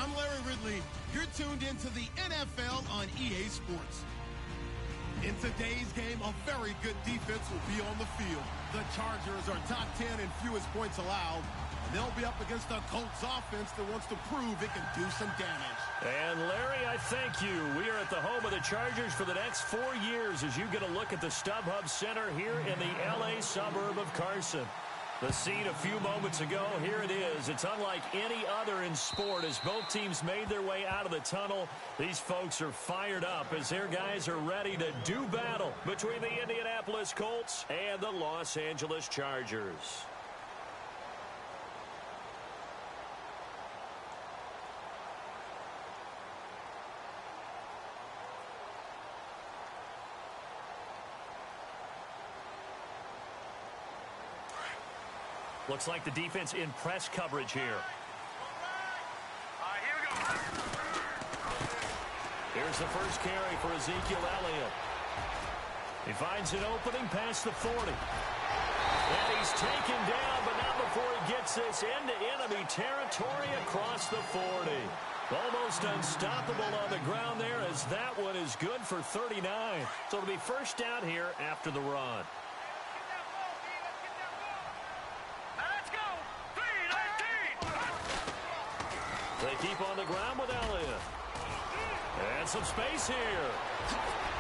I'm Larry Ridley. You're tuned into the NFL on EA Sports. In today's game, a very good defense will be on the field. The Chargers are top 10 in fewest points allowed. And they'll be up against a Colts offense that wants to prove it can do some damage. And Larry, I thank you. We are at the home of the Chargers for the next 4 years as you get a look at the StubHub Center here in the L.A. suburb of Carson. The scene a few moments ago, here it is. It's unlike any other in sport as both teams made their way out of the tunnel. These folks are fired up as their guys are ready to do battle between the Indianapolis Colts and the Los Angeles Chargers. Looks like the defense in press coverage here. Here we go. Here's the first carry for Ezekiel Elliott. He finds an opening past the 40. And he's taken down, but not before he gets this into enemy territory across the 40. Almost unstoppable on the ground there as that one is good for 39. So it'll be first down here after the run. They keep on the ground with Elliott. And some space here.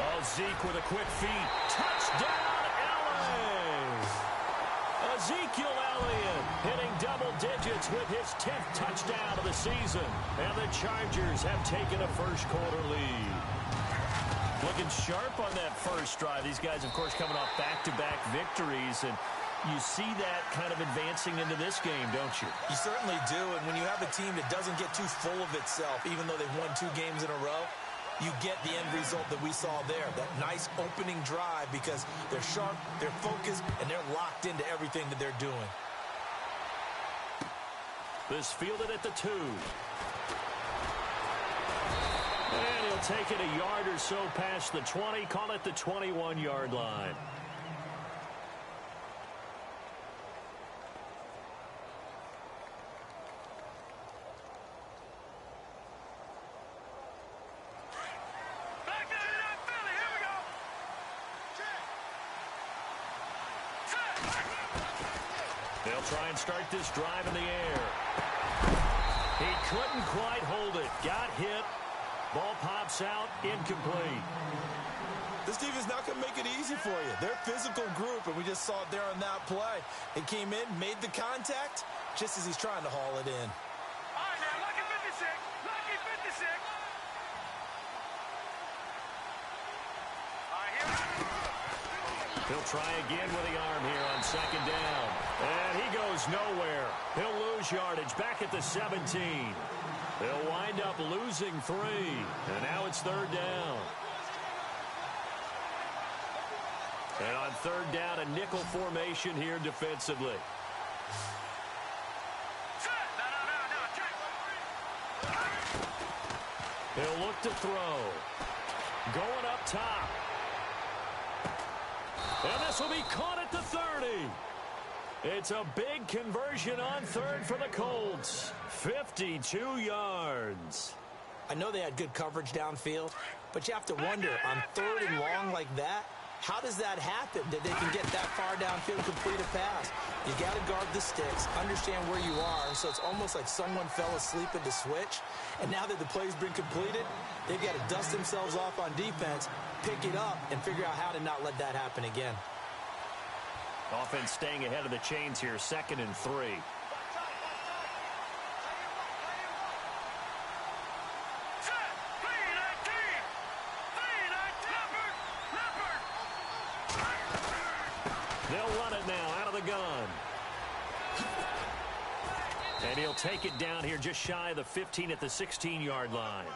Oh, Zeke with a quick feed. Touchdown, LA! Ezekiel Elliott hitting double digits with his 10th touchdown of the season. And the Chargers have taken a first-quarter lead. Looking sharp on that first drive. These guys, of course, coming off back-to-back victories. And you see that kind of advancing into this game, don't you? You certainly do, and when you have a team that doesn't get too full of itself, even though they've won 2 games in a row, you get the end result that we saw there, that nice opening drive because they're sharp, they're focused, and they're locked into everything that they're doing. This fielded at the 2. And he'll take it a yard or so past the 20, call it the 21-yard line. They'll try and start this drive in the air. He couldn't quite hold it. Got hit. Ball pops out. Incomplete. This defense not going to make it easy for you. They're a physical group, and we just saw it there on that play. He came in, made the contact, just as he's trying to haul it in. All right, now, lucky 56. Lucky 56. All right, here we go. He'll try again with the arm here on second down. And he goes nowhere. He'll lose yardage back at the 17. They'll wind up losing 3. And now it's third down. And on third down, a nickel formation here defensively. He'll look to throw. Going up top. And this will be caught at the 30. It's a big conversion on third for the Colts. 52 yards. I know they had good coverage downfield, but you have to wonder, on third and long like that, how does that happen that they can get that far downfield, complete a pass? You got to guard the sticks, understand where you are, so it's almost like someone fell asleep at the switch, and now that the play's been completed, they've got to dust themselves off on defense, pick it up, and figure out how to not let that happen again. Offense staying ahead of the chains here, 2nd and 3. They'll run it now out of the gun. And he'll take it down here just shy of the 15 at the 16-yard line.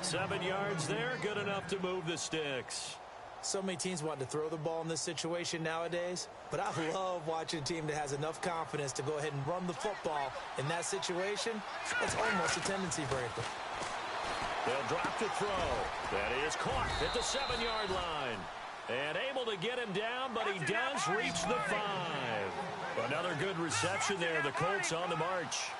7 yards there, good enough to move the sticks. So many teams want to throw the ball in this situation nowadays, but I love watching a team that has enough confidence to go ahead and run the football in that situation. It's almost a tendency breaker. They'll drop to throw. That is caught at the 7-yard line. And able to get him down, but he does reach the 5. Another good reception there. The Colts on the march.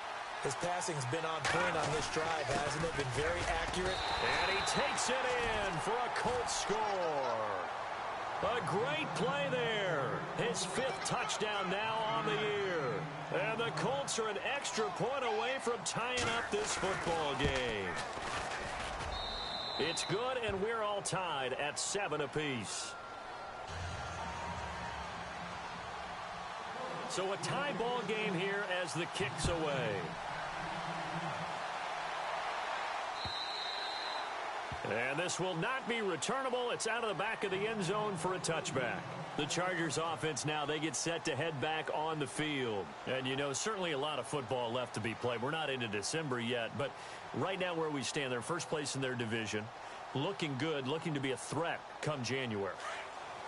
His passing's been on point on this drive, hasn't it? Been very accurate. And he takes it in for a Colts score. A great play there. His 5th touchdown now on the year. And the Colts are an extra point away from tying up this football game. It's good, and we're all tied at 7 apiece. So a tie ball game here as the kick's away. And this will not be returnable. It's out of the back of the end zone for a touchback. The Chargers offense now, they get set to head back on the field. And, you know, certainly a lot of football left to be played. We're not into December yet, but right now where we stand, they're first place in their division. Looking good, looking to be a threat come January.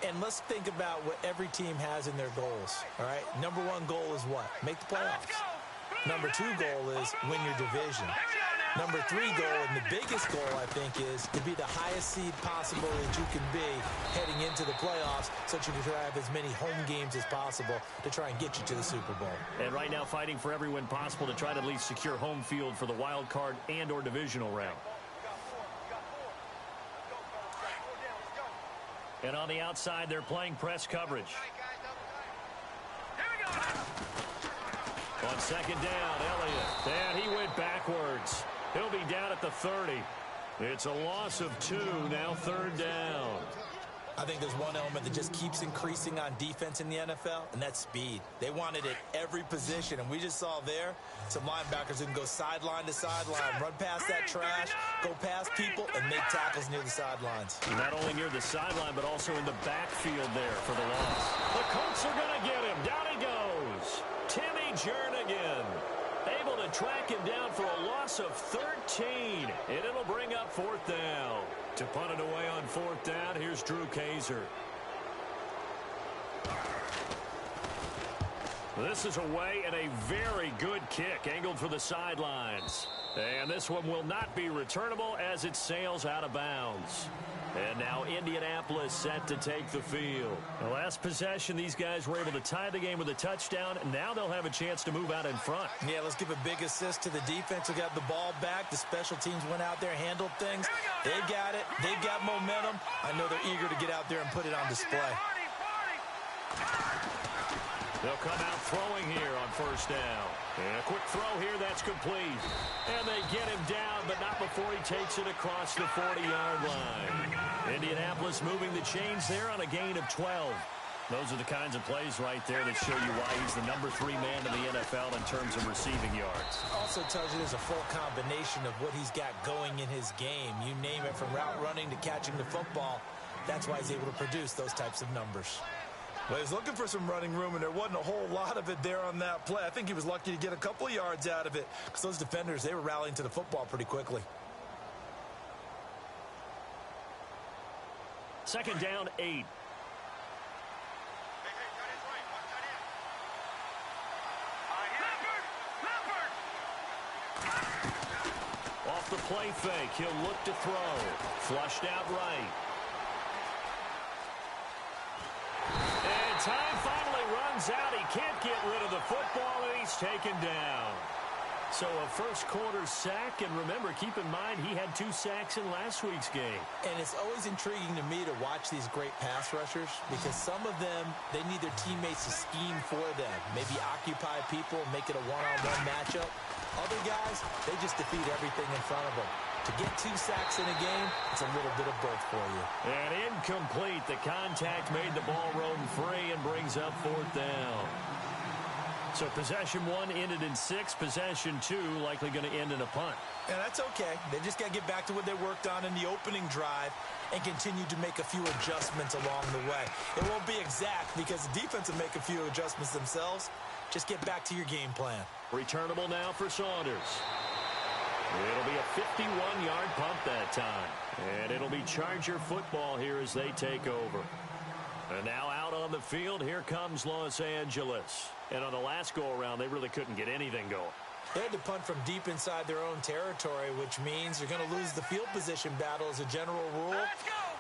And let's think about what every team has in their goals, all right? Number 1 goal is what? Make the playoffs. Number 2 goal is win your division. Number 3 goal, and the biggest goal, I think, is to be the highest seed possible that you can be heading into the playoffs so that you can try to have as many home games as possible to try and get you to the Super Bowl. And right now fighting for every win possible to try to at least secure home field for the wild card and or divisional round. And on the outside, they're playing press coverage. On second down, Elliott. And he went backwards. He'll be down at the 30. It's a loss of 2, now 3rd down. I think there's one element that just keeps increasing on defense in the NFL, and that's speed. They want it at every position, and we just saw there some linebackers who can go sideline to sideline, run past that trash, go past people, and make tackles near the sidelines. Not only near the sideline, but also in the backfield there for the loss. The Colts are going to get him. Down he goes. Timmy Jernigan able to track him down for a loss of 13, and it'll bring up 4th down. To punt it away on 4th down, here's Drew Kaiser. This is away and a very good kick, angled for the sidelines. And this one will not be returnable as it sails out of bounds. And now Indianapolis set to take the field. The last possession, these guys were able to tie the game with a touchdown. Now they'll have a chance to move out in front. Yeah, let's give a big assist to the defense who got the ball back. The special teams went out there, handled things. They got it. They've got momentum. I know they're eager to get out there and put it on display. They'll come out throwing here on 1st down. And a quick throw here, that's complete. And they get him down, but not before he takes it across the 40-yard line. Indianapolis moving the chains there on a gain of 12. Those are the kinds of plays right there that show you why he's the number 3 man in the NFL in terms of receiving yards. Also tells you there's a full combination of what he's got going in his game. You name it, from route running to catching the football. That's why he's able to produce those types of numbers. Well, he's looking for some running room, and there wasn't a whole lot of it there on that play. I think he was lucky to get a couple of yards out of it, because those defenders, they were rallying to the football pretty quickly. 2nd down, 8. Off the play fake, he'll look to throw. Flushed out right. And time finally runs out. He can't get rid of the football, and he's taken down. So a first quarter sack, and remember, keep in mind, he had 2 sacks in last week's game. And it's always intriguing to me to watch these great pass rushers, because some of them, they need their teammates to scheme for them. Maybe occupy people, make it a one-on-one matchup. Other guys, they just defeat everything in front of them. To get 2 sacks in a game, it's a little bit of both for you. And incomplete. The contact made the ball roam free and brings up 4th down. So possession 1 ended in 6. Possession 2 likely going to end in a punt. And that's okay. They just got to get back to what they worked on in the opening drive and continue to make a few adjustments along the way. It won't be exact because the defense will make a few adjustments themselves. Just get back to your game plan. Returnable now for Saunders. It'll be a 51-yard punt that time. And it'll be Charger football here as they take over. And now out on the field, here comes Los Angeles. And on the last go-around, they really couldn't get anything going. They had to punt from deep inside their own territory, which means you're going to lose the field position battle as a general rule.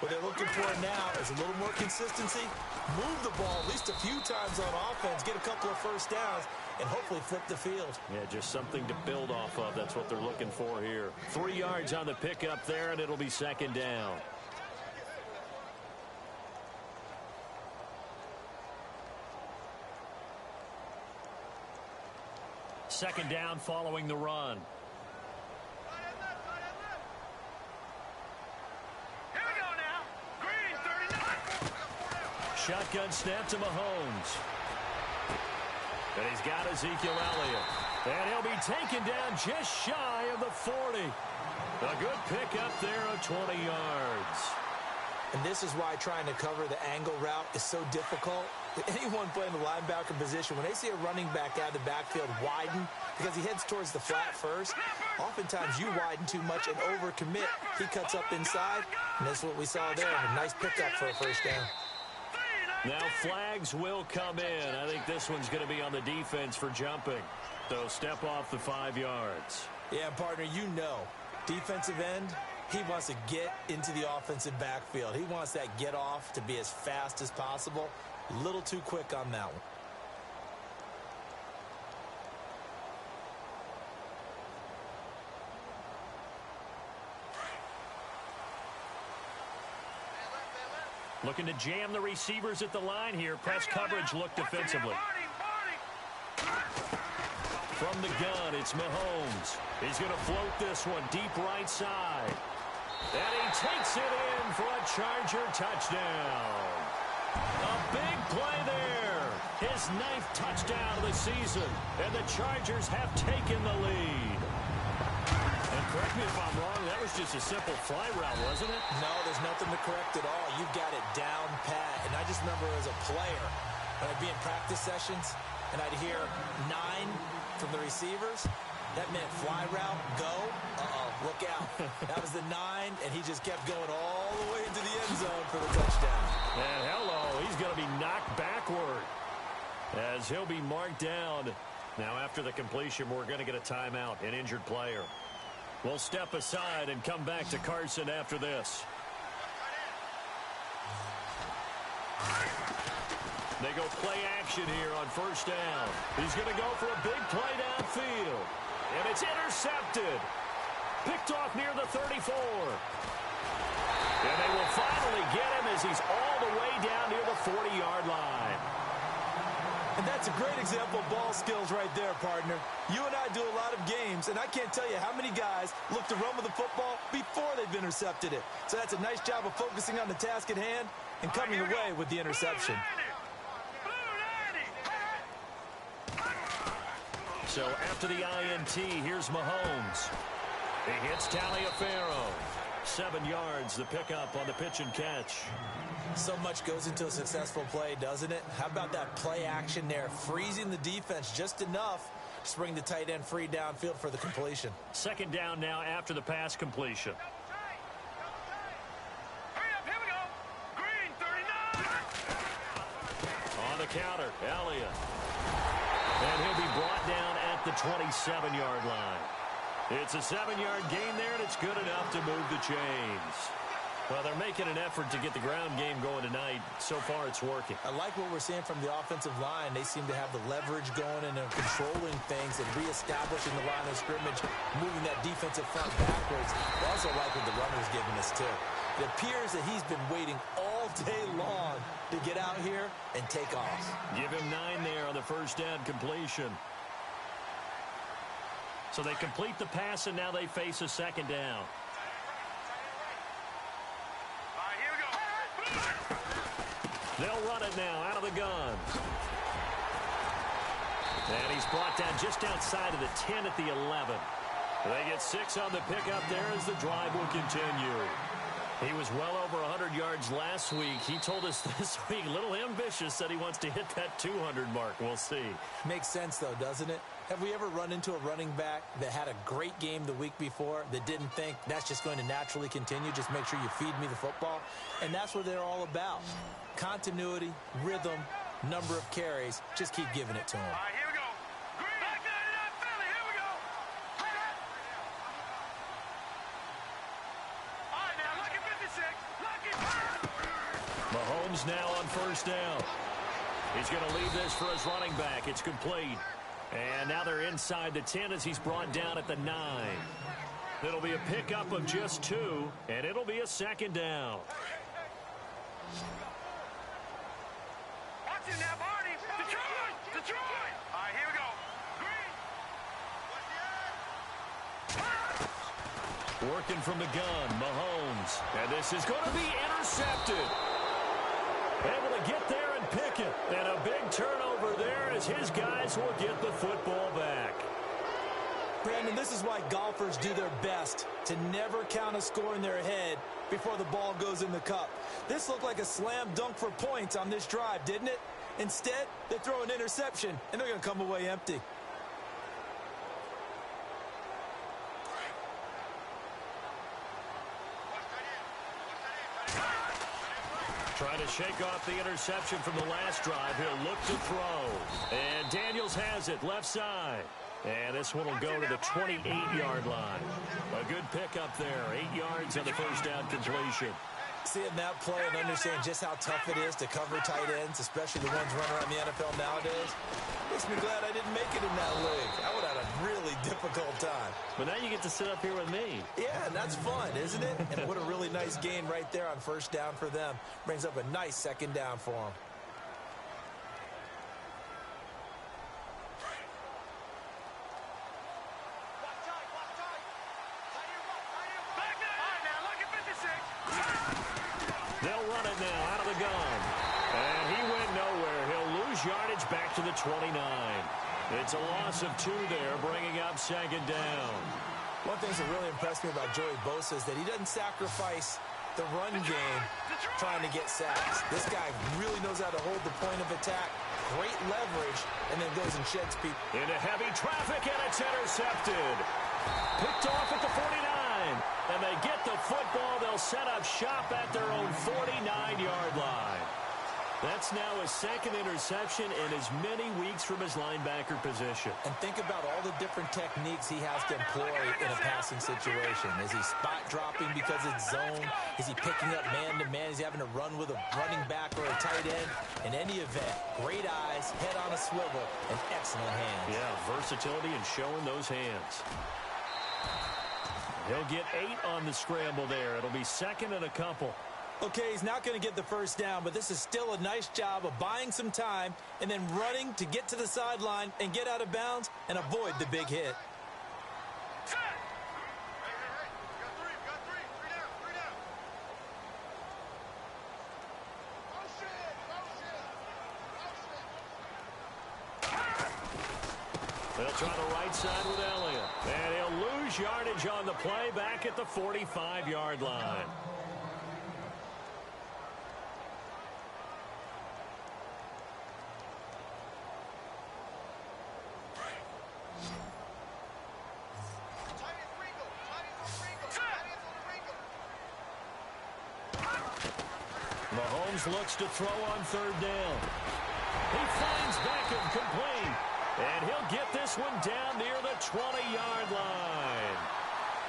What they're looking for now is a little more consistency, move the ball at least a few times on offense, get a couple of first downs, and hopefully flip the field. Yeah, just something to build off of. That's what they're looking for here. 3 yards on the pickup there, and it'll be second down. Second down following the run. Here we go now. Green, 39. Shotgun snap to Mahomes. And he's got Ezekiel Elliott. And he'll be taken down just shy of the 40. A good pickup there of 20 yards. And this is why trying to cover the angle route is so difficult. Anyone playing the linebacker position, when they see a running back out of the backfield widen because he heads towards the flat first, oftentimes you widen too much and overcommit. He cuts up inside, and that's what we saw there. A nice pickup for a first down. Now flags will come in. I think this one's going to be on the defense for jumping. So step off the 5 yards. Yeah, partner, you know, defensive end, he wants to get into the offensive backfield. He wants that get off to be as fast as possible. A little too quick on that one. Looking to jam the receivers at the line here. Press coverage look defensively. From the gun, it's Mahomes. He's going to float this one deep right side. And he takes it in for a Charger touchdown. A big play there. His 9th touchdown of the season. And the Chargers have taken the lead. And correct me if I'm wrong, that was just a simple fly route, wasn't it? No, there's nothing to correct at all. You've got it down pat. And I just remember as a player, when I'd be in practice sessions, and I'd hear 9 from the receivers, that meant fly route, go, look out. That was the 9, and he just kept going all the way into the end zone for the touchdown. And hello, he's going to be knocked backward as he'll be marked down. Now after the completion, we're going to get a timeout, an injured player. We'll step aside and come back to Carson after this. They go play action here on first down. He's going to go for a big play downfield. And it's intercepted. Picked off near the 34. And they will finally get him as he's all the way down near the 40-yard line. And that's a great example of ball skills right there, partner. You and I do a lot of games, and I can't tell you how many guys look to run with the football before they've intercepted it. So that's a nice job of focusing on the task at hand and coming away with the interception. So after the INT, here's Mahomes. He hits Taliaferro. 7 yards, the pickup on the pitch and catch. So much goes into a successful play, doesn't it? How about that play action there, freezing the defense just enough to bring the tight end free downfield for the completion. Second down now after the pass completion. Hurry up, here we go. Green, 39. On the counter, Elliott. And he'll be brought down at the 27-yard line. It's a 7-yard gain there, and it's good enough to move the chains. Well, they're making an effort to get the ground game going tonight. So far, it's working. I like what we're seeing from the offensive line. They seem to have the leverage going and they're controlling things and reestablishing the line of scrimmage, moving that defensive front backwards. I also like what the runner's giving us, too. It appears that he's been waiting all day long to get out here and take off. Give him 9 there on the first down completion. So they complete the pass, and now they face a second down. They'll run it now out of the gun. And he's brought down just outside of the 10 at the 11. They get 6 on the pickup there as the drive will continue. He was well over 100 yards last week. He told us this week, a little ambitious, that he wants to hit that 200 mark. We'll see. Makes sense, though, doesn't it? Have we ever run into a running back that had a great game the week before that didn't think that's just going to naturally continue, just make sure you feed me the football? And that's what they're all about. Continuity, rhythm, number of carries. Just keep giving it to him. All right, here we go. Green, back 99 Philly, here we go. All right, now, lucky 56. Lucky. Mahomes now on first down. He's going to leave this for his running back. It's complete. And now they're inside the 10 as he's brought down at the 9. It'll be a pickup of just 2, and it'll be a second down. Watch it now, Barney. Detroit! Detroit! All right, here we go. Green. Working from the gun, Mahomes. And this is going to be intercepted. Able to get there and pick it. And a big turnover there as his guys will get the football back. Brandon, this is why golfers do their best to never count a score in their head before the ball goes in the cup. This looked like a slam dunk for points on this drive, didn't it? Instead, they throw an interception, and they're going to come away empty. Trying to shake off the interception from the last drive. He'll look to throw. And Daniels has it left side. And this one will go to the 28-yard line. A good pickup there. 8 yards on the first down completion. Seeing that play and understand just how tough it is to cover tight ends, especially the ones running around the NFL nowadays, makes me glad I didn't make it in that league. I would have had a really difficult time. But now you get to sit up here with me. Yeah, and that's fun, isn't it? And what a really nice gain right there on first down for them. Brings up a nice second down for them. They'll run it now out of the gun. And he went nowhere. He'll lose yardage back to the 29. It's a loss of 2 there, bringing up second down. One thing that really impressed me about Joey Bosa is that he doesn't sacrifice the run game trying to get sacks. This guy really knows how to hold the point of attack, great leverage, and then goes and sheds people. Into heavy traffic, and it's intercepted. Picked off at the 49. And they get the football. They'll set up shop at their own 49-yard line. That's now his second interception in as many weeks from his linebacker position. And think about all the different techniques he has to employ in a passing situation. Is he spot dropping because it's zone? Is he picking up man-to-man? Is he having to run with a running back or a tight end? In any event, great eyes, head on a swivel, and excellent hands. Yeah, versatility and showing those hands. He'll get 8 on the scramble there. It'll be second and a couple. Okay, he's not going to get the first down, but this is still a nice job of buying some time and then running to get to the sideline and get out of bounds and avoid the big hit. They'll try the right side with Elliott. And he'll lose yardage on the play back at the 45-yard line. Mahomes looks to throw on third down. He finds Beckham complete. And he'll get this one down near the 20-yard line.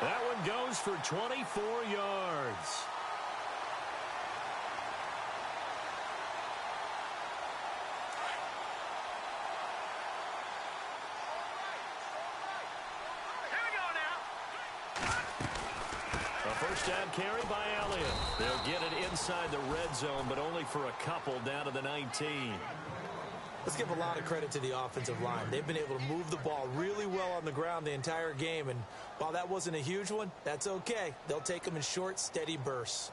That one goes for 24 yards. A first down carry by Elliott. They'll get it inside the red zone, but only for a couple down to the 19. Let's give a lot of credit to the offensive line. They've been able to move the ball really well on the ground the entire game, and while that wasn't a huge one, that's okay. They'll take them in short, steady bursts.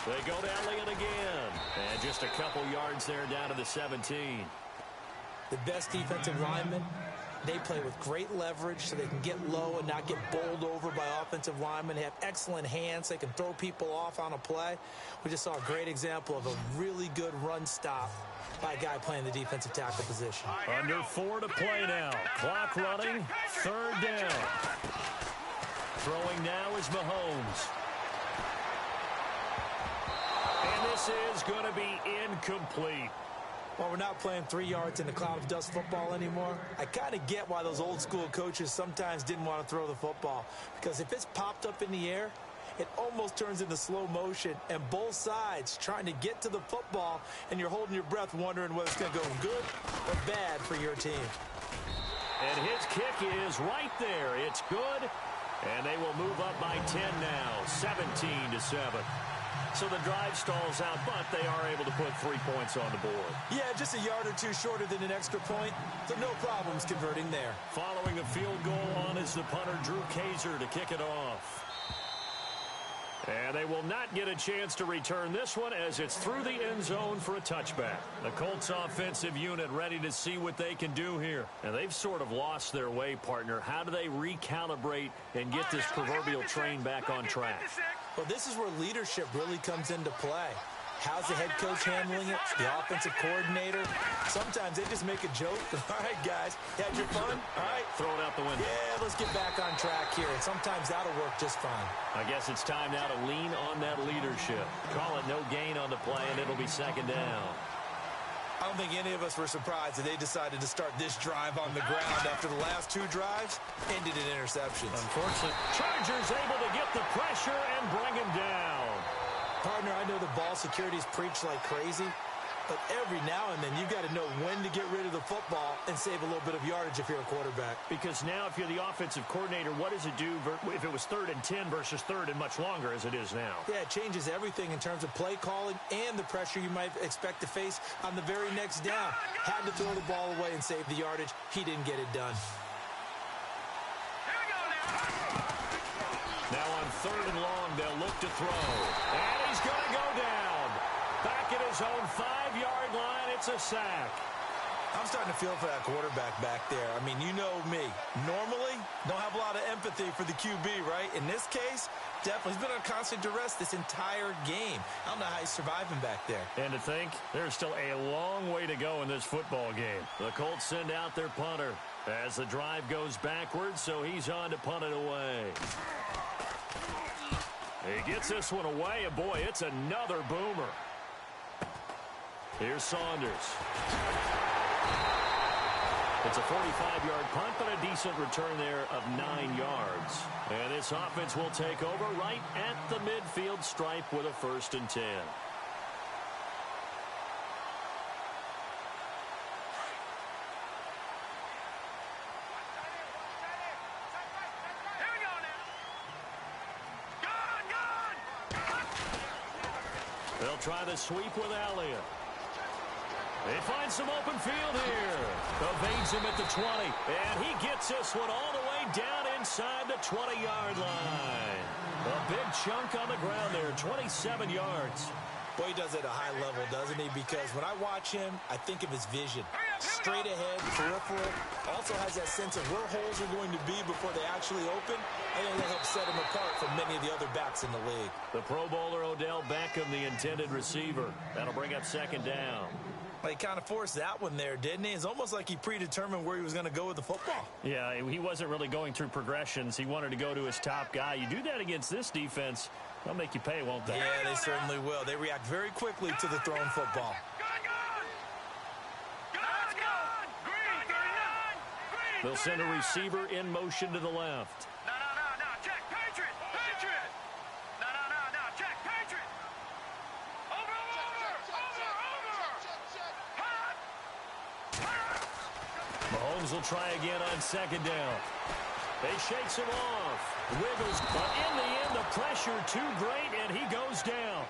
They go to Elliott again. And just a couple yards there down to the 17. The best defensive linemen, they play with great leverage so they can get low and not get bowled over by offensive linemen. They have excellent hands. They can throw people off on a play. We just saw a great example of a really good run stop by a guy playing the defensive tackle position. Under 4 to play now. Clock running. Third down. Throwing now is Mahomes. And And this is going to be incomplete. Well, we're not playing 3 yards in a cloud of dust football anymore. I kind of get why those old school coaches sometimes didn't want to throw the football. Because if it's popped up in the air, it almost turns into slow motion. And both sides trying to get to the football, and you're holding your breath wondering whether it's going to go good or bad for your team. And his kick is right there. It's good. And they will move up by 10 now, 17-7. So the drive stalls out, but they are able to put 3 points on the board. Yeah, just a yard or two shorter than an extra point, so no problems converting there. Following the field goal on is the punter, Drew Kaiser, to kick it off. And they will not get a chance to return this one as it's through the end zone for a touchback. The Colts offensive unit ready to see what they can do here. And they've sort of lost their way, partner. How do they recalibrate and get this proverbial train back on track? Well, this is where leadership really comes into play. How's the head coach handling it? The offensive coordinator? Sometimes they just make a joke. All right, guys, had your fun? All right. Throw it out the window. Yeah, let's get back on track here. And sometimes that'll work just fine. I guess it's time now to lean on that leadership. Call it no gain on the play, and it'll be second down. I don't think any of us were surprised that they decided to start this drive on the ground after the last 2 drives ended in interceptions. Unfortunately, Chargers able to get the pressure and bring him down. Partner, I know the ball security's preached like crazy, but every now and then you've got to know when to get rid of the football and save a little bit of yardage if you're a quarterback. Because now if you're the offensive coordinator, what does it do if it was 3rd and 10 versus 3rd and much longer as it is now? Yeah, it changes everything in terms of play calling and the pressure you might expect to face on the very next down. Had to throw the ball away and save the yardage. He didn't get it done. Now on 3rd and long, they'll look to throw. And he's going to go down. Back at his own 5-yard line, it's a sack. I'm starting to feel for that quarterback back there. I mean, you know me. Normally, don't have a lot of empathy for the QB, right? In this case, definitely. He's been on constant duress this entire game. I don't know how he's surviving back there. And to think, there's still a long way to go in this football game. The Colts send out their punter as the drive goes backwards, so he's on to punt it away. He gets this one away, and boy, it's another boomer. Here's Saunders. It's a 45-yard punt, but a decent return there of 9 yards. And this offense will take over right at the midfield stripe with a 1st and 10. They'll try the sweep with Elliott. They find some open field here. Evades him at the 20. And he gets this one all the way down inside the 20-yard line. A big chunk on the ground there, 27 yards. Boy, he does it at a high level, doesn't he? Because when I watch him, I think of his vision. Straight ahead, peripheral. Also has that sense of where holes are going to be before they actually open. I think that helps set him apart from many of the other backs in the league. The Pro Bowler Odell Beckham, the intended receiver. That'll bring up second down. Well, he kind of forced that one there, didn't he? It's almost like he predetermined where he was going to go with the football. Yeah, he wasn't really going through progressions. He wanted to go to his top guy. You do that against this defense, they'll make you pay, won't they? Yeah, they certainly will. They react very quickly to the thrown football. They'll send a receiver in motion to the left. Check, Patriot! Check, Patriot! Mahomes will try again on second down. They shakes him off. Wiggles, but in the end, the pressure too great, and he goes down.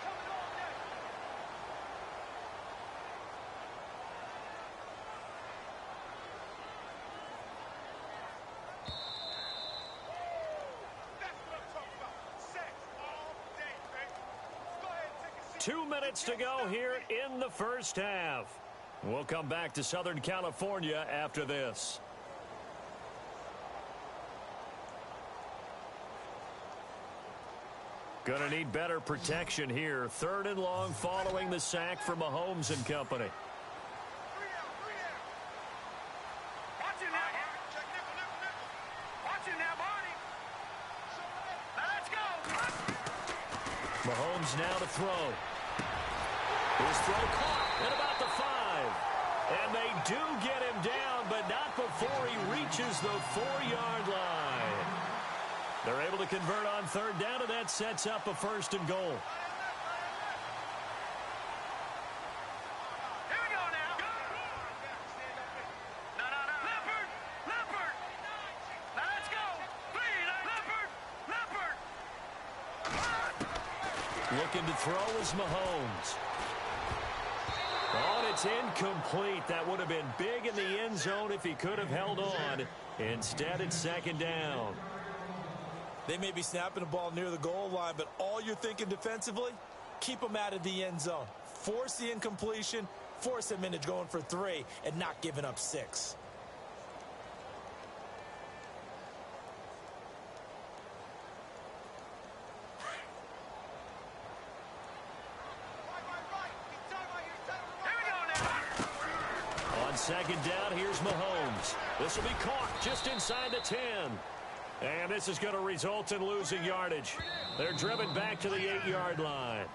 Two minutes to go here in the first half. We'll come back to Southern California after this. Gonna need better protection here. 3rd and long following the sack from Mahomes and company. Mahomes now to throw. His throw caught at about the 5. And they do get him down, but not before he reaches the 4-yard line. They're able to convert on third down, and that sets up a 1st and goal. Looking to throw is Mahomes. Oh, and it's incomplete. That would have been big in the end zone if he could have held on. Instead, it's 2nd down. They may be snapping the ball near the goal line, but all you're thinking defensively, keep them out of the end zone. Force the incompletion, force them into going for 3, and not giving up 6. On 2nd down, here's Mahomes. This will be caught just inside the 10. And this is going to result in losing yardage. They're driven back to the 8-yard line.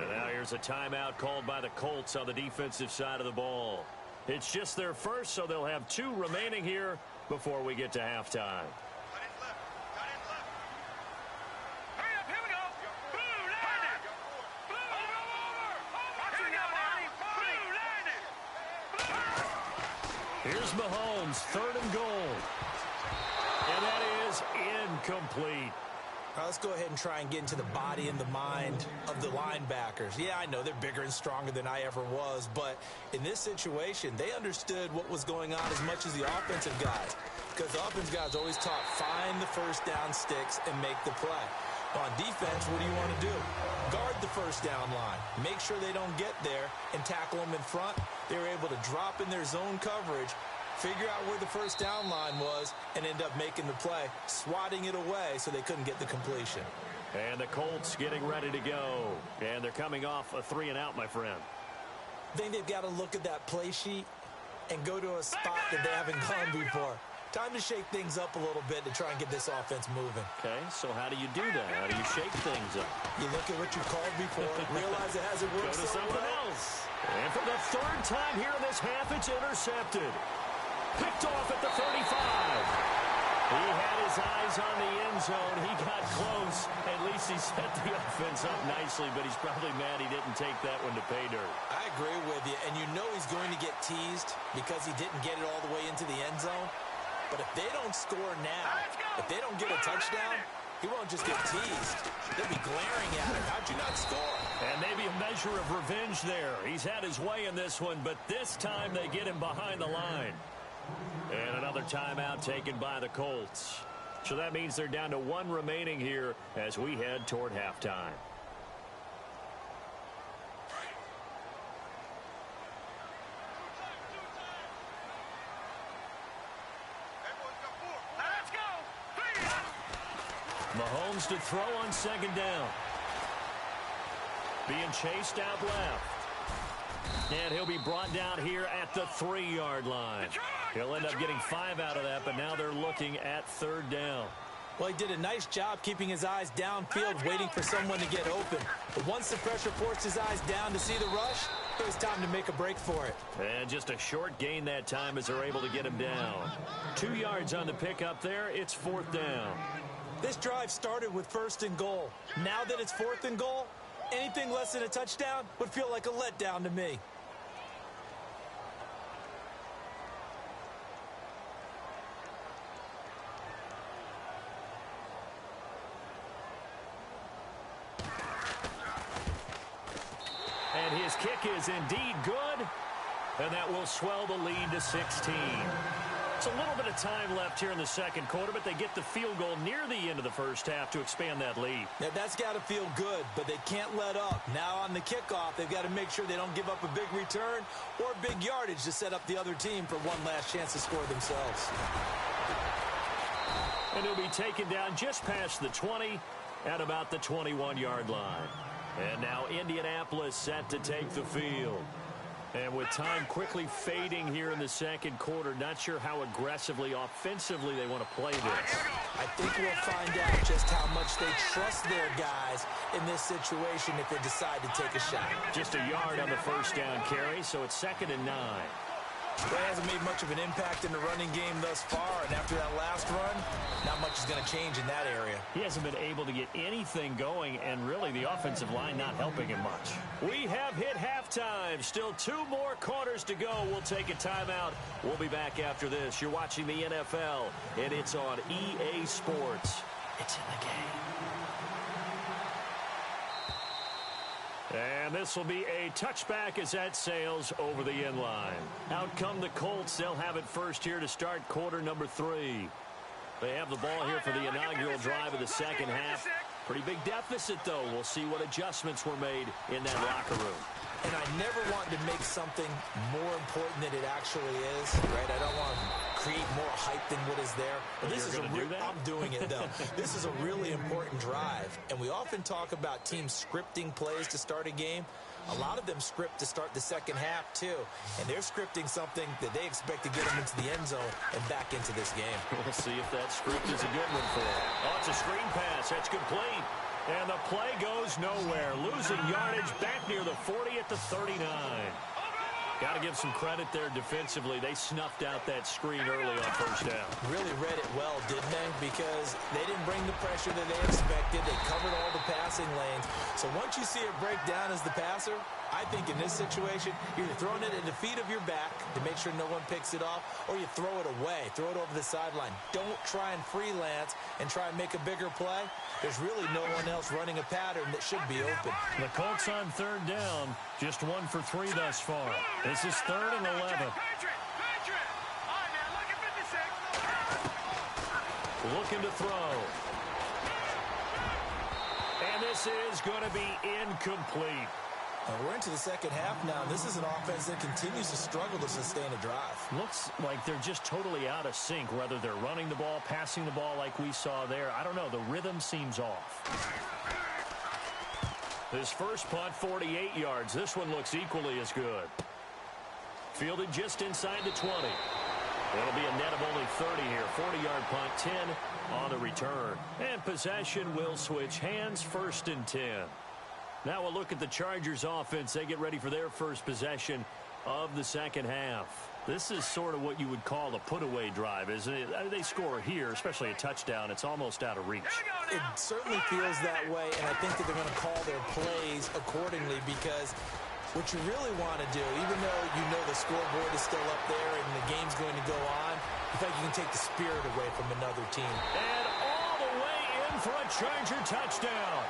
And now here's a timeout called by the Colts on the defensive side of the ball. It's just their first, so they'll have 2 remaining here before we get to halftime. Here's Mahomes, 3rd and goal. And that is incomplete. All right, let's go ahead and try and get into the body and the mind of the linebackers. Yeah, I know they're bigger and stronger than I ever was, but in this situation, they understood what was going on as much as the offensive guys, because the offensive guys always taught find the first down sticks and make the play. On defense, what do you want to do? Guard the first down line. Make sure they don't get there and tackle them in front. They were able to drop in their zone coverage, figure out where the first down line was, and end up making the play, swatting it away so they couldn't get the completion. And the Colts getting ready to go. And they're coming off a 3-and-out, my friend. I think they've got to look at that play sheet and go to a spot that they haven't gone before. Time to shake things up a little bit to try and get this offense moving. Okay, so how do you do that? How do you shake things up? You look at what you called before, realize it hasn't worked Go to something else. And for the 3rd time here in this half, it's intercepted. Picked off at the 35. He had his eyes on the end zone. He got close. At least he set the offense up nicely, but he's probably mad he didn't take that one to pay dirt. I agree with you, and you know he's going to get teased because he didn't get it all the way into the end zone. But if they don't score now, if they don't get a touchdown, he won't just get teased. They'll be glaring at him. How'd you not score? And maybe a measure of revenge there. He's had his way in this one, but this time they get him behind the line. And another timeout taken by the Colts. So that means they're down to 1 remaining here as we head toward halftime. Mahomes to throw on 2nd down. Being chased out left. And he'll be brought down here at the 3-yard line. He'll end up getting 5 out of that, but now they're looking at 3rd down. Well, he did a nice job keeping his eyes downfield, waiting for someone to get open. But once the pressure forced his eyes down to see the rush, it was time to make a break for it. And just a short gain that time as they're able to get him down. 2 yards on the pickup there. It's 4th down. This drive started with 1st and goal. Now that it's 4th and goal, anything less than a touchdown would feel like a letdown to me. And his kick is indeed good. And that will swell the lead to 16. It's a little bit of time left here in the 2nd quarter, but they get the field goal near the end of the 1st half to expand that lead. Now, that's got to feel good, but they can't let up. Now on the kickoff, they've got to make sure they don't give up a big return or big yardage to set up the other team for one last chance to score themselves. And he'll be taken down just past the 20 at about the 21-yard line. And now Indianapolis set to take the field. And with time quickly fading here in the second quarter, not sure how aggressively, offensively they want to play this. I think we'll find out just how much they trust their guys in this situation if they decide to take a shot. Just a yard on the first down carry, so it's 2nd and 9. He hasn't made much of an impact in the running game thus far, and after that last run, not much is going to change in that area. He hasn't been able to get anything going, and really the offensive line not helping him much. We have hit halftime. Still 2 more quarters to go. We'll take a timeout. We'll be back after this. You're watching the NFL, and it's on EA Sports. It's in the game. And this will be a touchback as that sails over the end line. Out come the Colts. They'll have it first here to start quarter number 3. They have the ball here for the inaugural drive of the second half. Pretty big deficit, though. We'll see what adjustments were made in that locker room. And I never want to make something more important than it actually is, right? I don't want to create more hype than what is there. But this is I'm doing it, though. This is a really important drive. And we often talk about teams scripting plays to start a game. A lot of them script to start the second half, too. And they're scripting something that they expect to get them into the end zone and back into this game. We'll see if that script is a good one for them. Oh, it's a screen pass. That's complete. And the play goes nowhere. Losing yardage back near the 40 at the 39. Got to give some credit there defensively. They snuffed out that screen early on first down. Really read it well, didn't they? Because they didn't bring the pressure that they expected. They covered all the passing lanes. So once you see it break down as the passer, I think in this situation, you're either throwing it at the feet of your back to make sure no one picks it off, or you throw it away, throw it over the sideline. Don't try and freelance and try and make a bigger play. There's really no one else running a pattern that should be open. The Colts on 3rd down, just 1 for 3 thus far. This is 3rd and 11. Looking to throw. And this is going to be incomplete. We're into the second half now. This is an offense that continues to struggle to sustain a drive. Looks like they're just totally out of sync, whether they're running the ball, passing the ball like we saw there. I don't know. The rhythm seems off. His first punt, 48 yards. This one looks equally as good. Fielded just inside the 20. It'll be a net of only 30 here. 40-yard punt, 10 on the return. And possession will switch hands, 1st and 10. Now we'll look at the Chargers offense. They get ready for their first possession of the second half. This is sort of what you would call a put-away drive, isn't it? They score here, especially a touchdown. It's almost out of reach. It certainly feels that way, and I think that they're going to call their plays accordingly because what you really want to do, even though you know the scoreboard is still up there and the game's going to go on, you think you can take the spirit away from another team. And all the way in for a Charger touchdown.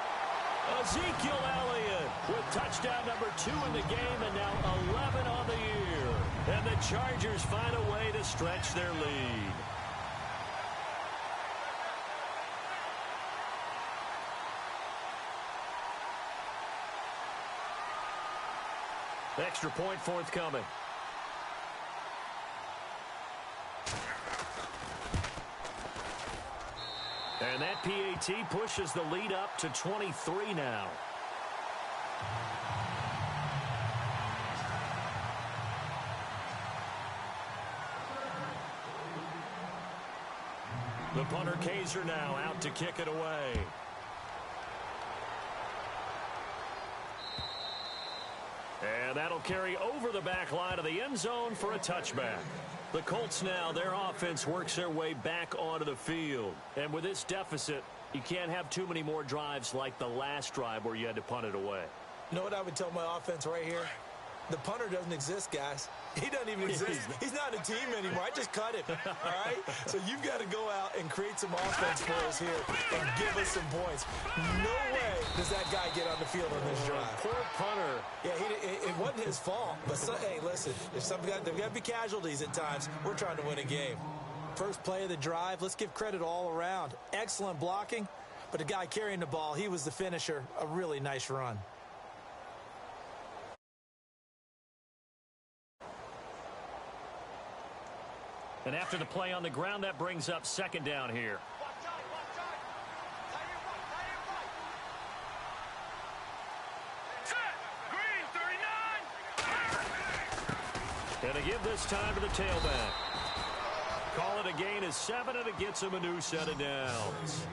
Ezekiel Elliott with touchdown number 2 in the game and now 11 on the year. And the Chargers find a way to stretch their lead. Extra point forthcoming. And that PAT pushes the lead up to 23 now. The punter Kaiser now out to kick it away. And that'll carry over the back line of the end zone for a touchback. The Colts now, their offense works their way back onto the field. And with this deficit, you can't have too many more drives like the last drive where you had to punt it away. You know what I would tell my offense right here? The punter doesn't exist, guys. He doesn't even exist. He's not a team anymore. I just cut him, all right? So you've got to go out and create some offense for us here and give us some points. No way does that guy get on the field on this drive. Poor punter. Yeah, it wasn't his fault. But, hey, listen, there's got to be casualties at times. We're trying to win a game. First play of the drive, let's give credit all around. Excellent blocking, but the guy carrying the ball, he was the finisher. A really nice run. And after the play on the ground, that brings up 2nd down here. Going to give this time to the tailback. Call it a gain of 7, and it gets him a new set of downs.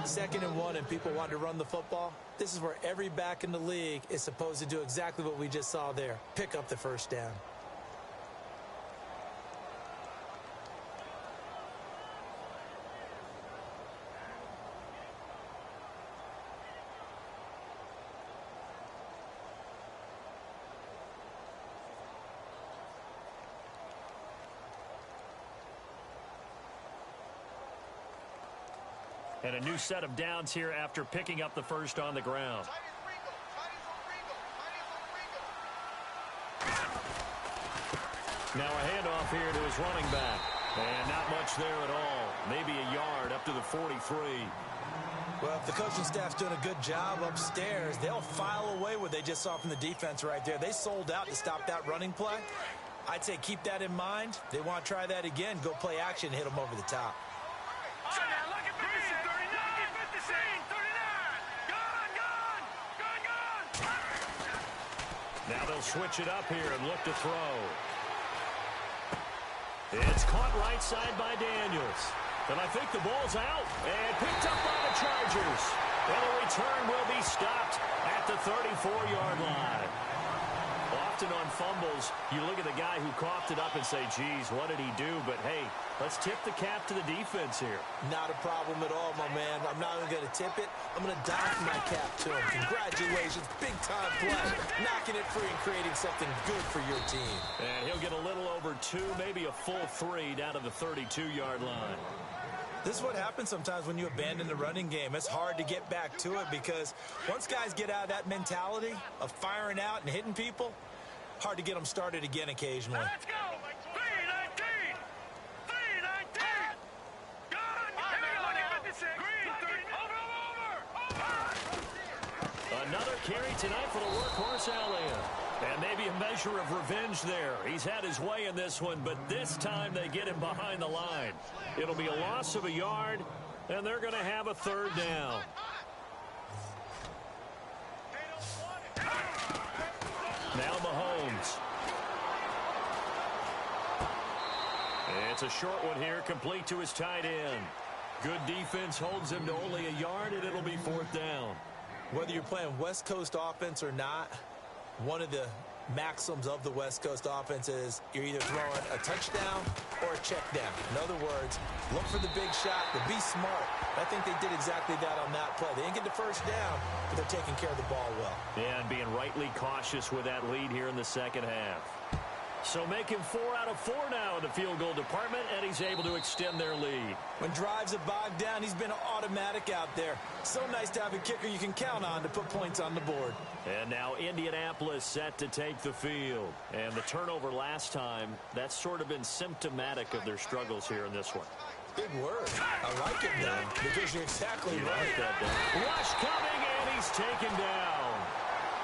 2nd and 1, and people want to run the football. This is where every back in the league is supposed to do exactly what we just saw there. Pick up the first down. And a new set of downs here after picking up the first on the ground. Now a handoff here to his running back. And not much there at all. Maybe a yard up to the 43. Well, if the coaching staff's doing a good job upstairs, they'll file away what they just saw from the defense right there. They sold out to stop that running play. I'd say keep that in mind. They want to try that again. Go play action and hit them over the top. Now they'll switch it up here and look to throw. It's caught right side by Daniels. And I think the ball's out and picked up by the Chargers. And the return will be stopped at the 34-yard line. Often on fumbles, you look at the guy who coughed it up and say, geez, what did he do? But, hey, let's tip the cap to the defense here. Not a problem at all, my man. I'm not even going to tip it. I'm going to dock my cap to him. Congratulations. Big-time play. Knocking it free and creating something good for your team. And he'll get a little over 2, maybe a full 3 down to the 32-yard line. This is what happens sometimes when you abandon the running game. It's hard to get back to it because once guys get out of that mentality of firing out and hitting people, hard to get them started again occasionally. Let's go! 3-19! 3-19! Good! Here we go now! 56! Green, 30! Over! Another carry tonight for the workhorse Elliott. And maybe a measure of revenge there. He's had his way in this one, but this time they get him behind the line. It'll be a loss of a yard, and they're going to have a 3rd down. Now Mahomes. It's a short one here, complete to his tight end. Good defense holds him to only a yard, and it'll be 4th down. Whether you're playing West Coast offense or not, one of the maxims of the West Coast offense is you're either throwing a touchdown or a check down. In other words, look for the big shot, but be smart. I think they did exactly that on that play. They didn't get the first down, but they're taking care of the ball well. Yeah, and being rightly cautious with that lead here in the second half. So making 4 out of 4 now in the field goal department, and he's able to extend their lead. When drives are bogged down, he's been automatic out there. So nice to have a kicker you can count on to put points on the board. And now Indianapolis set to take the field. And the turnover last time, that's sort of been symptomatic of their struggles here in this one. Big word. I like it now because you're exactly right. Rush coming, and he's taken down.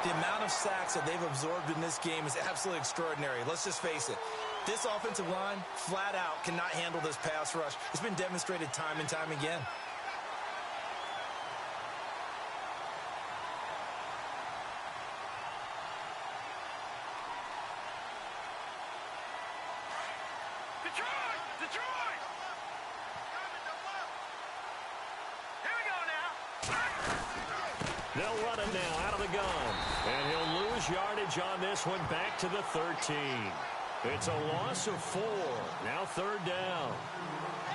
The amount of sacks that they've absorbed in this game is absolutely extraordinary. Let's just face it. This offensive line, flat out, cannot handle this pass rush. It's been demonstrated time and time again. Detroit! Detroit! Here we go now! They'll run it now out of the gun. And he'll lose yardage on this one back to the 13. It's a loss of 4. Now 3rd down.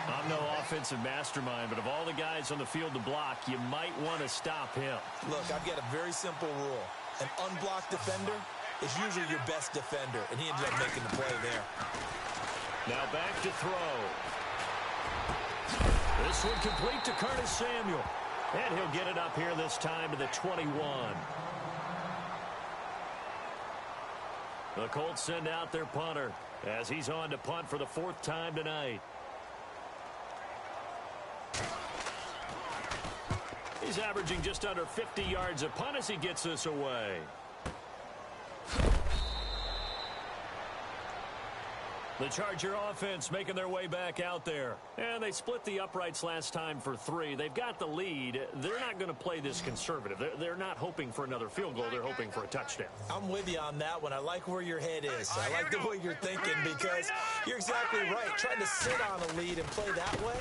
I'm no offensive mastermind, but of all the guys on the field to block, you might want to stop him. Look, I've got a very simple rule. An unblocked defender is usually your best defender, and he ended up making the play there. Now back to throw. This one complete to Curtis Samuel. And he'll get it up here this time to the 21. The Colts send out their punter as he's on to punt for the 4th time tonight. He's averaging just under 50 yards a punt as he gets this away. The Charger offense making their way back out there. And they split the uprights last time for 3. They've got the lead. They're not going to play this conservative. They're not hoping for another field goal. They're hoping for a touchdown. I'm with you on that one. I like where your head is. I like the way you're thinking because you're exactly right. Trying to sit on a lead and play that way,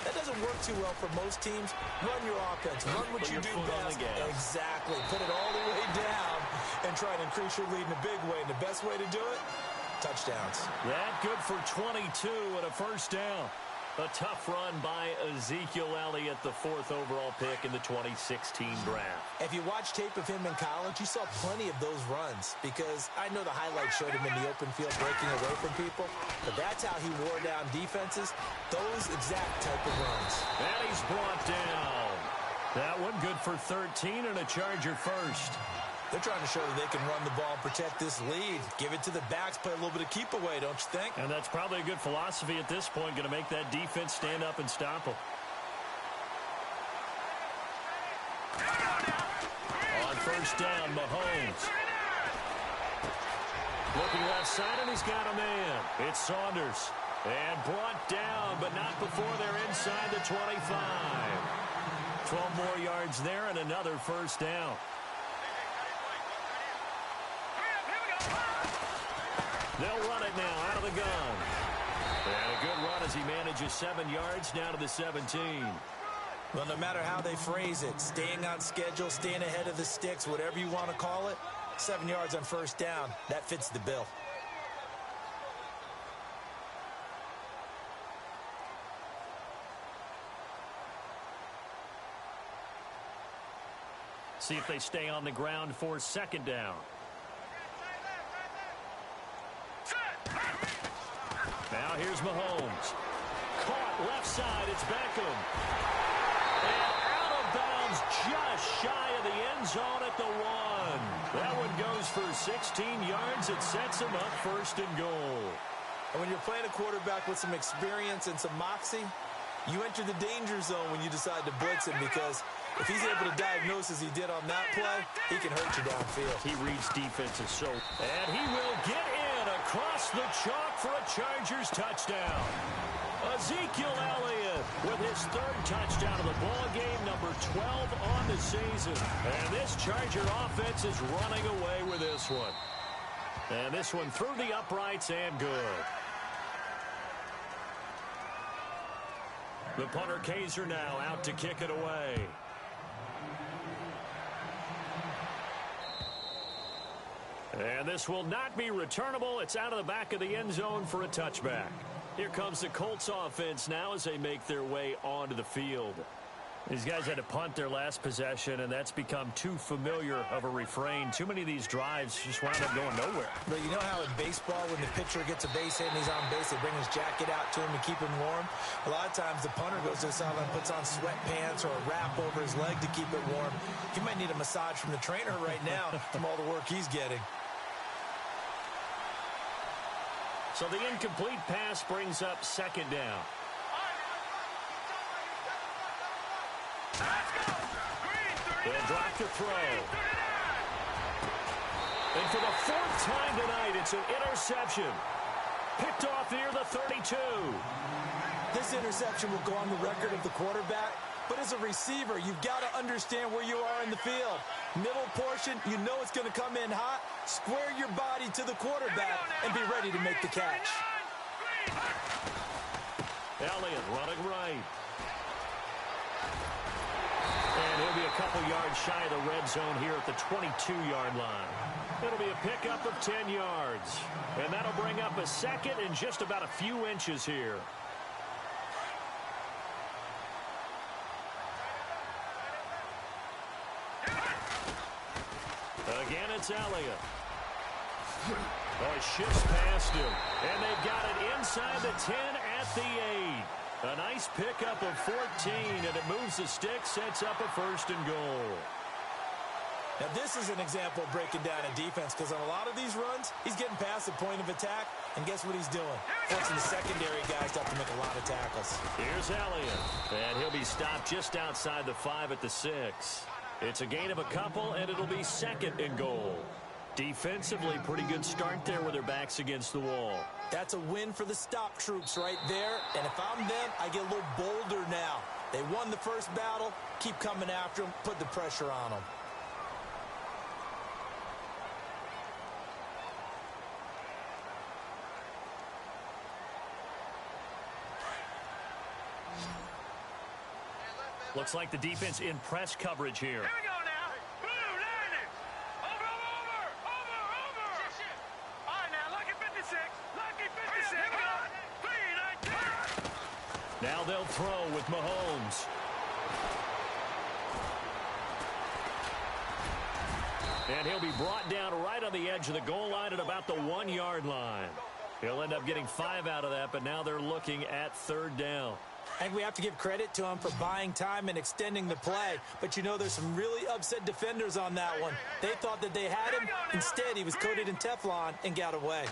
that doesn't work too well for most teams. Run your offense. Run what you do best. Exactly. Put it all the way down and try to increase your lead in a big way. And the best way to do it? Touchdowns. That good for 22 and a first down. A tough run by Ezekiel Elliott, the 4th overall pick in the 2016 draft. If you watch tape of him in college, you saw plenty of those runs because I know the highlights showed him in the open field breaking away from people, but that's how he wore down defenses, those exact type of runs. And he's brought down. That one good for 13 and a Charger first. They're trying to show that they can run the ball and protect this lead. Give it to the backs, play a little bit of keep away, don't you think? And that's probably a good philosophy at this point, going to make that defense stand up and stop them. On first down, Mahomes. Looking left side, and he's got a man. It's Saunders. And brought down, but not before they're inside the 25. 12 more yards there and another first down. They'll run it now out of the gun. And a good run as he manages 7 yards down to the 17. Well, no matter how they phrase it, staying on schedule, staying ahead of the sticks, whatever you want to call it, 7 yards on first down, that fits the bill. See if they stay on the ground for second down. Now here's Mahomes. Caught left side. It's Beckham. And out of bounds just shy of the end zone at the 1. That one goes for 16 yards. It sets him up first and goal. And when you're playing a quarterback with some experience and some moxie, you enter the danger zone when you decide to blitz him because if he's able to diagnose as he did on that play, he can hurt you downfield. He reads defenses so. And he will get in across the chalk for a Chargers touchdown. Ezekiel Elliott with his 3rd touchdown of the ball game, number 12 on the season. And this Charger offense is running away with this one. And this one through the uprights and good. The punter Kaiser now out to kick it away. And this will not be returnable. It's out of the back of the end zone for a touchback. Here comes the Colts offense now as they make their way onto the field. These guys had to punt their last possession, and that's become too familiar of a refrain. Too many of these drives just wound up going nowhere. But you know how in baseball, when the pitcher gets a base hit and he's on base, they bring his jacket out to him to keep him warm? A lot of times the punter goes to the sideline, puts on sweatpants or a wrap over his leg to keep it warm. He might need a massage from the trainer right now from all the work he's getting. So the incomplete pass brings up second down. They'll drop the throw. And for the 4th time tonight, it's an interception. Picked off near the 32. This interception will go on the record of the quarterback, but as a receiver, you've got to understand where you are in the field. Middle portion, you know it's going to come in hot. Square your body to the quarterback and be ready to make the catch. Elliott running right. And he'll be a couple yards shy of the red zone here at the 22-yard line. It'll be a pickup of 10 yards. And that'll bring up a second and just about a few inches here. Again, it's Elliott. Oh, he shifts past him. And they've got it inside the 10 at the 8. A nice pickup of 14, and it moves the stick, sets up a first and goal. Now, this is an example of breaking down a defense because on a lot of these runs, he's getting past the point of attack, and guess what he's doing? Forcing the secondary guys to have to make a lot of tackles. Here's Elliott, and he'll be stopped just outside the 5 at the 6. It's a gain of a couple, and it'll be second and goal. Defensively, pretty good start there with their backs against the wall. That's a win for the stop troops right there. And if I'm them, I get a little bolder now. They won the first battle. Keep coming after them. Put the pressure on them. Looks like the defense in press coverage here. Here we go now. Blue, Niners. Over. All right, now, lucky 56. Lucky 56. 3-19. Now they'll throw with Mahomes. And he'll be brought down right on the edge of the goal line at about the 1-yard line. He'll end up getting 5 out of that, but now they're looking at 3rd down. I think we have to give credit to him for buying time and extending the play. But, you know, there's some really upset defenders on that one. They thought that they had him. Instead, he was coated in Teflon and got away.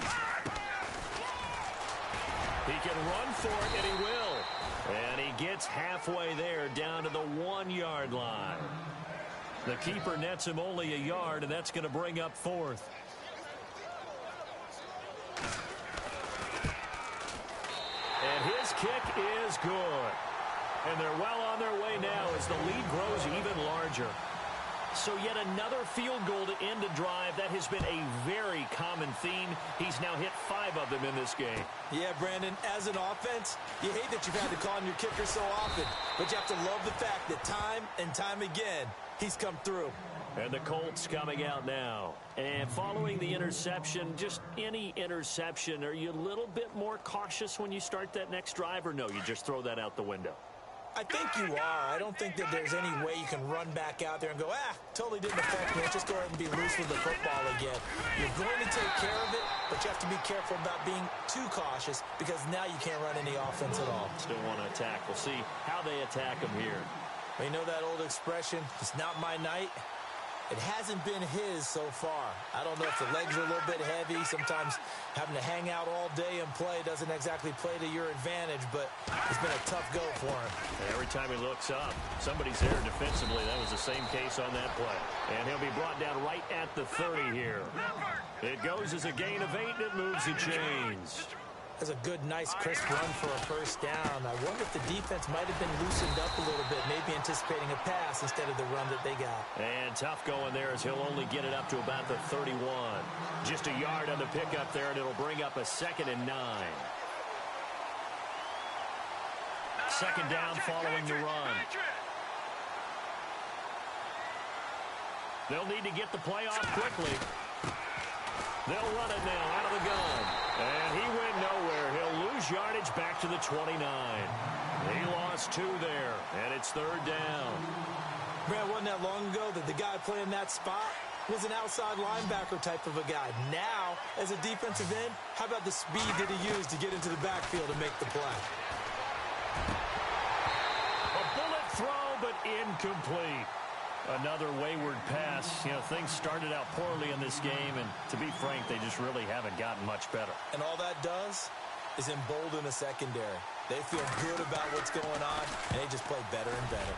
He can run for it, and he will. And he gets halfway there down to the 1-yard line. The keeper nets him only a yard, and that's going to bring up 4th. And his kick is good. And they're well on their way now as the lead grows even larger. So yet another field goal to end a drive. That has been a very common theme. He's now hit 5 of them in this game. Yeah, Brandon, as an offense, you hate that you've had to call on your kicker so often. But you have to love the fact that time and time again, he's come through. And the Colts coming out now. And following the interception, just any interception, are you a little bit more cautious when you start that next drive, or no, you just throw that out the window? I think you are. I don't think that there's any way you can run back out there and go, totally didn't affect me. Let's just go ahead and be loose with the football again. You're going to take care of it, but you have to be careful about being too cautious because now you can't run any offense at all. Still want to attack. We'll see how they attack him here. You know that old expression, it's not my night? It hasn't been his so far. I don't know if the legs are a little bit heavy. Sometimes having to hang out all day and play doesn't exactly play to your advantage, but it's been a tough go for him. Every time he looks up, somebody's there defensively. That was the same case on that play. And he'll be brought down right at the 30 here. It goes as a gain of 8, and it moves the chains. That's a good, nice, crisp run for a first down. I wonder if the defense might have been loosened up a little bit, maybe anticipating a pass instead of the run that they got. And tough going there as he'll only get it up to about the 31. Just a yard on the pickup there, and it'll bring up a 2nd and 9. 2nd down following the run. They'll need to get the play off quickly. They'll run it now out of the gun. And he went nowhere. He'll lose yardage back to the 29. He lost 2 there, and it's 3rd down. Man, wasn't that long ago that the guy playing that spot was an outside linebacker type of a guy. Now, as a defensive end, how about the speed that he used to get into the backfield and make the play? A bullet throw, but incomplete. Another wayward pass. You know, things started out poorly in this game, and to be frank, they just really haven't gotten much better. And all that does is embolden the secondary. They feel good about what's going on, and they just play better and better.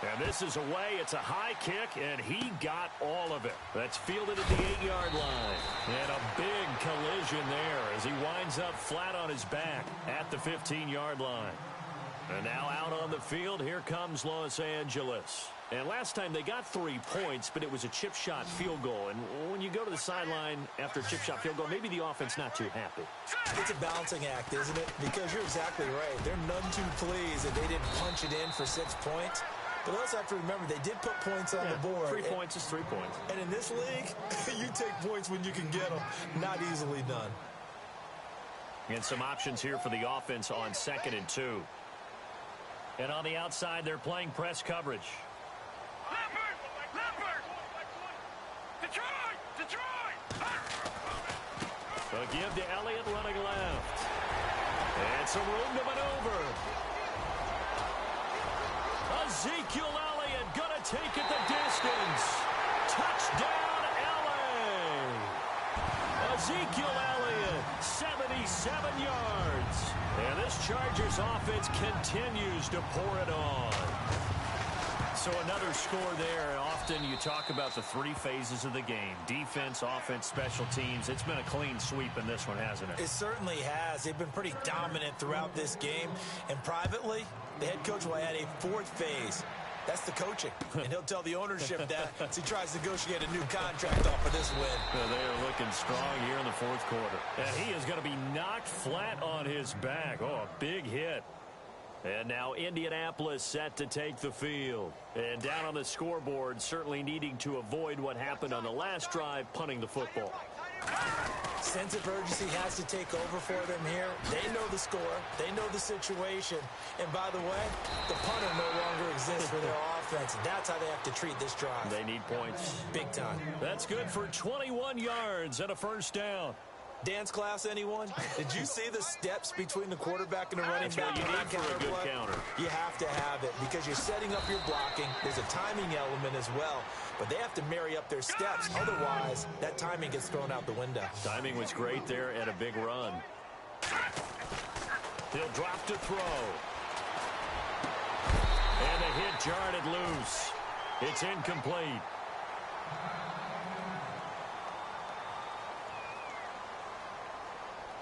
And this is away. It's a high kick, and he got all of it. That's fielded at the 8-yard line. And a big collision there as he winds up flat on his back at the 15-yard line. And now out on the field, here comes Los Angeles. And last time they got 3 points, but it was a chip shot field goal. And when you go to the sideline after a chip shot field goal, maybe the offense not too happy. It's a balancing act, isn't it? Because you're exactly right. They're none too pleased that they didn't punch it in for 6 points. But we also have to remember they did put points on the board. 3 points is 3 points. And in this league, you take points when you can get them. Not easily done. And some options here for the offense on 2nd and 2. And on the outside, they're playing press coverage. Leopard! Detroit! So give to Elliott running left. And some room to maneuver. Ezekiel Elliott gonna take it the distance. Touchdown, LA! Ezekiel Elliott, 77 yards. And this Chargers offense continues to pour it on. So another score there. Often you talk about the three phases of the game: defense, offense, special teams. It's been a clean sweep in this one, hasn't it? It certainly has. They've been pretty dominant throughout this game. And privately, the head coach will add a fourth phase. That's the coaching. And he'll tell the ownership that as he tries to negotiate a new contract off of this win. They are looking strong here in the fourth quarter. And he is going to be knocked flat on his back. Oh, a big hit. And now Indianapolis set to take the field. And down on the scoreboard, certainly needing to avoid what happened on the last drive, punting the football. Sense of urgency has to take over for them here. They know the score. They know the situation. And by the way, the punter no longer exists for their offense. That's how they have to treat this drive. They need points. Big time. That's good for 21 yards and a first down. Dance class, anyone? Did you see the steps between the quarterback and the running back? That's what you need for a good counter. You have to have it because you're setting up your blocking. There's a timing element as well, but they have to marry up their steps. Otherwise, that timing gets thrown out the window. Timing was great there and a big run. He'll drop to throw. And a hit jarred it loose. It's incomplete.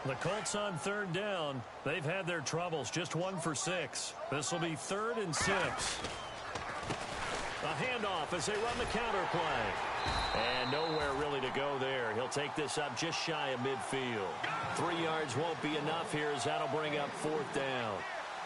The Colts on third down. They've had their troubles. Just 1 for 6. This will be 3rd and 6. A handoff as they run the counter play. And nowhere really to go there. He'll take this up just shy of midfield. 3 yards won't be enough here as that'll bring up 4th down.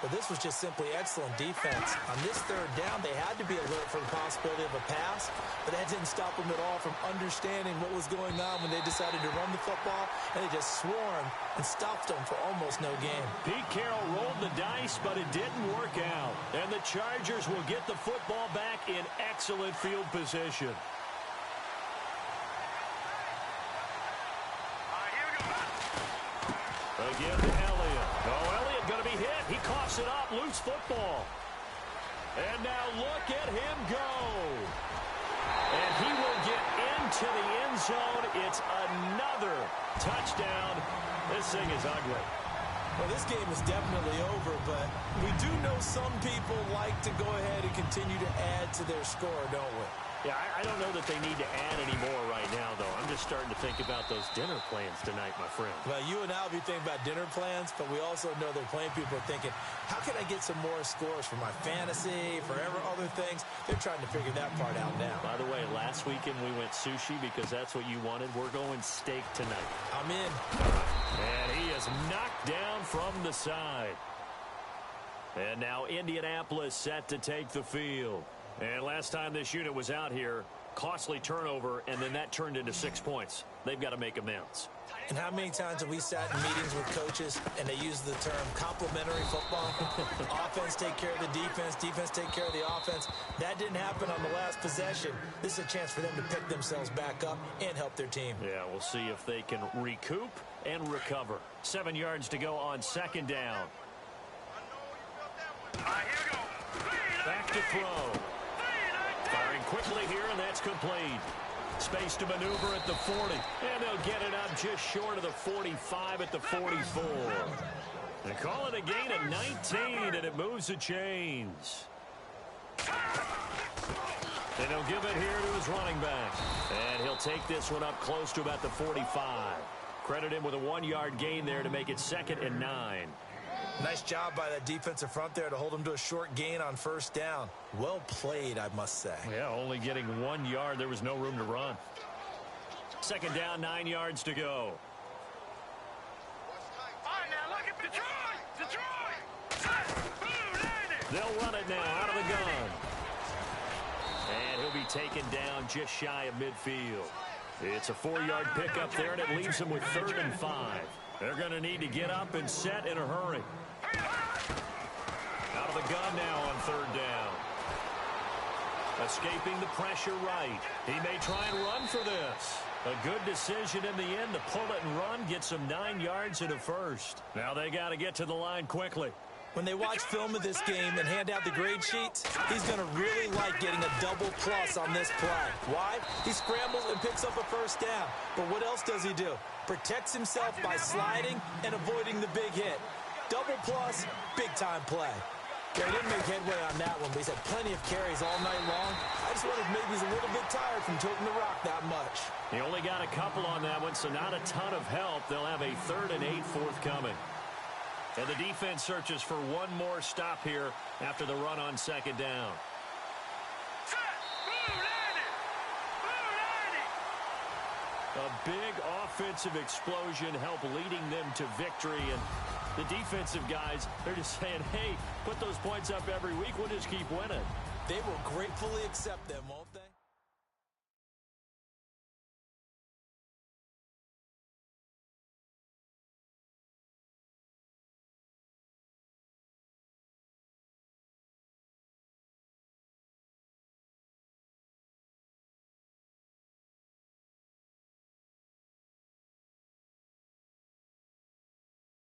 But this was just simply excellent defense. On this third down, they had to be alert for the possibility of a pass, but that didn't stop them at all from understanding what was going on when they decided to run the football, and they just swarmed and stopped them for almost no gain. Pete Carroll rolled the dice, but it didn't work out. And the Chargers will get the football back in excellent field position. Again to Elliott. Oh, Elliott going to be hit. He coughs it up. Loose football. And now look at him go. And he will get into the end zone. It's another touchdown. This thing is ugly. Well, this game is definitely over, but we do know some people like to go ahead and continue to add to their score, don't we? Yeah, I don't know that they need to add any more right now, though. I'm just starting to think about those dinner plans tonight, my friend. Well, you and I will be thinking about dinner plans, but we also know they're playing people are thinking, how can I get some more scores for my fantasy, for other things? They're trying to figure that part out now. By the way, last weekend we went sushi because that's what you wanted. We're going steak tonight. I'm in. And he is knocked down from the side. And now Indianapolis set to take the field. And last time this unit was out here, costly turnover, and then that turned into 6 points. They've got to make amends. And how many times have we sat in meetings with coaches and they use the term complementary football? Offense take care of the defense, defense take care of the offense. That didn't happen on the last possession. This is a chance for them to pick themselves back up and help their team. Yeah, we'll see if they can recoup and recover. 7 yards to go on 2nd down. Back to throw. Firing quickly here, and that's complete. Space to maneuver at the 40. And they'll get it up just short of the 45 at the 44. They call it a gain of 19, and it moves the chains. And he'll give it here to his running back. And he'll take this one up close to about the 45. Credit him with a 1-yard gain there to make it 2nd and 9. Nice job by that defensive front there to hold him to a short gain on 1st down. Well played, I must say. Yeah, only getting 1 yard. There was no room to run. 2nd down, 9 yards to go. Now look at Detroit! They'll run it now out of the gun. And he'll be taken down just shy of midfield. It's a 4-yard pickup there, and it leaves them with 3rd and 5. They're going to need to get up and set in a hurry. Out of the gun now on 3rd down. Escaping the pressure right. He may try and run for this. A good decision in the end to pull it and run, get some 9 yards and a 1st. Now they got to get to the line quickly. When they watch film of this game and hand out the grade sheets, he's going to really like getting a double plus on this play. Why? He scrambles and picks up a 1st down. But what else does he do? Protects himself by sliding and avoiding the big hit. Double plus, big-time play. Yeah, he didn't make headway on that one, but he's had plenty of carries all night long. I just wondered if maybe he's a little bit tired from toting the rock that much. He only got a couple on that one, so not a ton of help. They'll have a 3rd and 8 forthcoming. And the defense searches for one more stop here after the run on 2nd down. A big offensive explosion helped leading them to victory. And the defensive guys, they're just saying, hey, put those points up every week. We'll just keep winning. They will gratefully accept them, won't they?